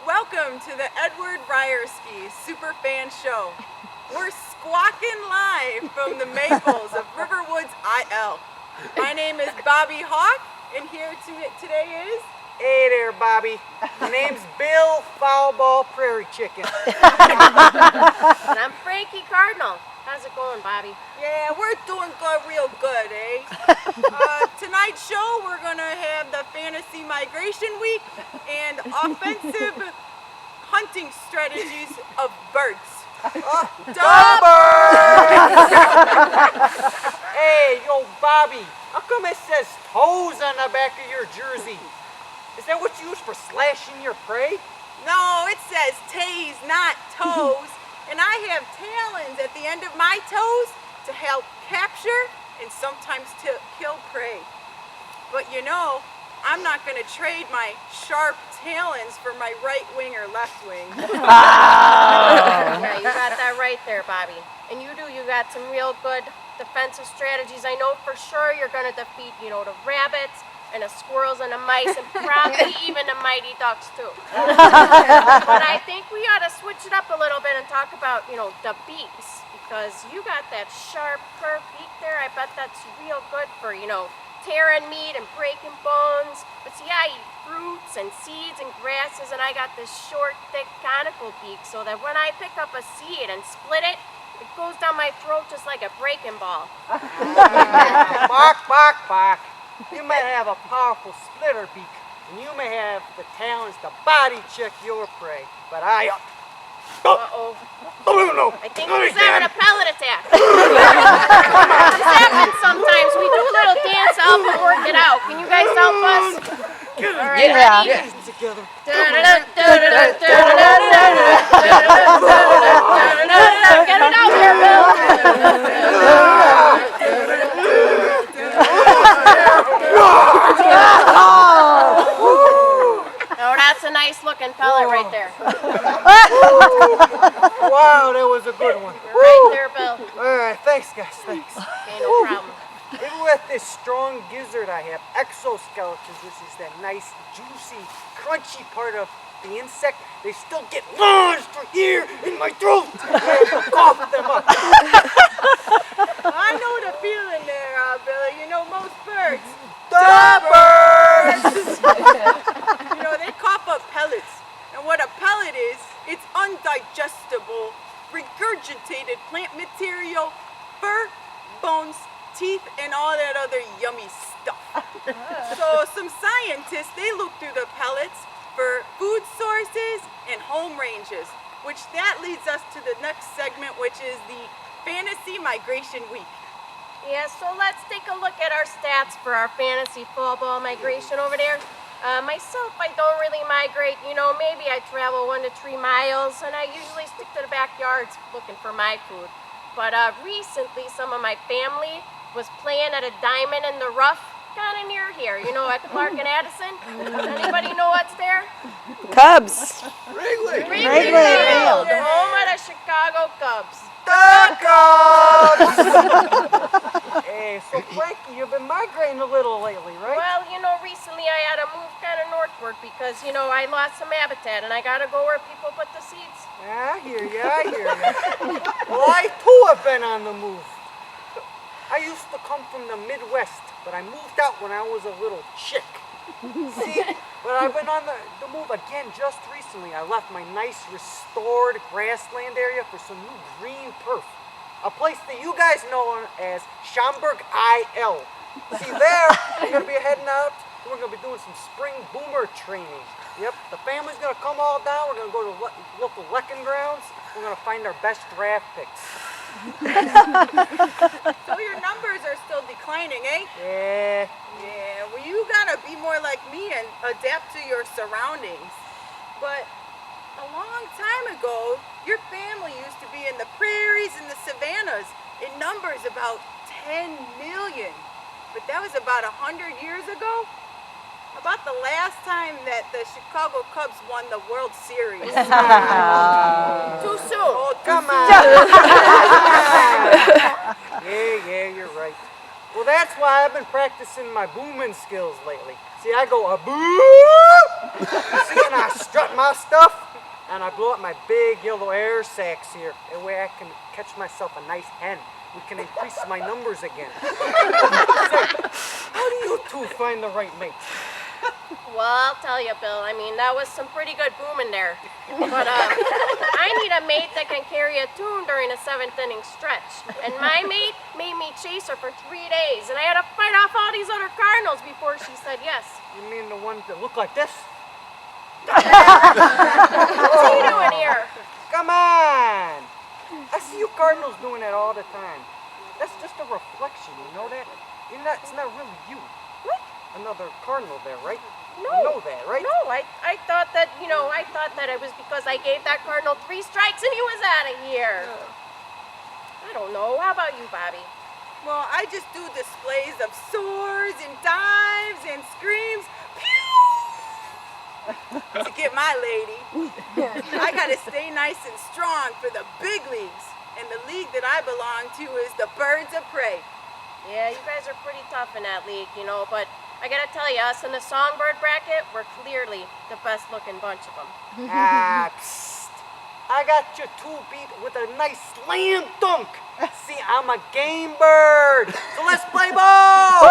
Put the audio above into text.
Welcome to the Edward Ryerski Superfan Show. We're squawking live from the Maples of Riverwoods, IL. My name is Bobby Hawk, and here today is... Hey there, Bobby. My name's Bill Foulball Prairie Chicken. And I'm Frankie Cardinal. How's it going, Bobby? Yeah, we're doing good, real good, eh? Tonight's show, we're going to have the Fantasy Migration Week and offensive hunting strategies of birds. Hey, yo, Bobby. How come it says toes on the back of your jersey? Is that what you use for slashing your prey? No, it says tays, not toes. And I have talons at the end of my toes to help capture and sometimes to kill prey. But you know, I'm not going to trade my sharp talons for my right wing or left wing. Yeah, you got that right there, Bobby. And you got some real good defensive strategies. I know for sure you're going to defeat, the rabbits and the squirrels and the mice and probably even the mighty ducks too. But I think we ought to switch it up a little bit and talk about, the beaks, because you got that sharp, curved beak there. I bet that's real good for, tearing meat and breaking bones. But see, I eat fruits and seeds and grasses, and I got this short, thick, conical beak so that when I pick up a seed and split it, it goes down my throat just like a breaking ball. Bark, bark, bark. You may have a powerful splitter beak, and you may have the talents to body check your prey, but I... Uh-oh. No. I think he's having a pellet attack. This happens sometimes. We do a little dance to help it work it out. Can you guys help us? All right, ready? Get it together. Get it out here, Bill. Oh, that's a nice looking pellet right there. Wow, that was a good one. Right there, Bill. All right, thanks, guys, thanks. Okay, no problem. Even with this strong gizzard I have, exoskeletons, which is that nice, juicy, crunchy part of the insect, they still get lodged through here in my throat. I cough them up. I know the feeling there, Billy. Most birds. The birds! They cough up pellets. And what a pellet is, it's undigestible, regurgitated plant material, fur, bones, teeth, and all that other yummy stuff. So some scientists, they look through the pellets for food sources and home ranges, which that leads us to the next segment, which is the Fantasy Migration Week. Yeah, so let's take a look at our stats for our fantasy football migration over there. Myself, I don't really migrate. Maybe I travel 1 to 3 miles, and I usually stick to the backyards looking for my food. But recently, some of my family was playing at a diamond in the rough, kind of near here, at Clark and Addison. Anybody know what's there? Cubs. Wrigley! Wrigley Field, home of the Chicago Cubs. The Cubs! Hey, so Frankie, you've been migrating a little lately, right? Well, recently I had to move kind of northward because, I lost some habitat and I got to go where people put the seeds. Yeah, I hear you. Well, I too have been on the move. I used to come from the Midwest, but I moved out when I was a little chick. See, but I've been on the move again just recently. I left my nice restored grassland area for some new green turf. A place that you guys know as Schaumburg IL. See there, we're going to be heading out. We're going to be doing some spring boomer training. Yep, the family's going to come all down. We're going to go to local Lecken grounds. We're going to find our best draft picks. So your numbers are still declining, eh? Yeah. Yeah, well, you gotta be more like me and adapt to your surroundings. But a long time ago, your family used to be in the prairies and the savannas in numbers about 10 million. But that was about 100 years ago. About the last time that the Chicago Cubs won the World Series. Too soon. Oh, Come on. Yeah, you're right. Well, that's why I've been practicing my booming skills lately. See, I go a boo, see, and I strut my stuff, and I blow up my big yellow air sacs here. That way I can catch myself a nice hen. We can increase my numbers again. Say, how do you two find the right mate? Well, I'll tell you, Bill. I mean, that was some pretty good booming there. But I need a mate that can carry a tune during a 7th inning stretch. And my mate made me chase her for 3 days, and I had to fight off all these other Cardinals before she said yes. You mean the ones that look like this? What's he doing here? Come on! I see you Cardinals doing that all the time. That's just a reflection, you know that? It's not really you. What? Another Cardinal there, right? No. You know that, right? No, I thought that, it was because I gave that Cardinal 3 strikes and he was out of here. I don't know. How about you, Bobby? Well, I just do displays of swords and dives and screams. Pew! To get my lady. I gotta stay nice and strong for the big leagues. And the league that I belong to is the Birds of Prey. Yeah, you guys are pretty tough in that league, but I gotta tell you, us in the Songbird bracket, we're clearly the best looking bunch of them. Psst. I got you two beat with a nice slam dunk. See, I'm a game bird. So let's play ball.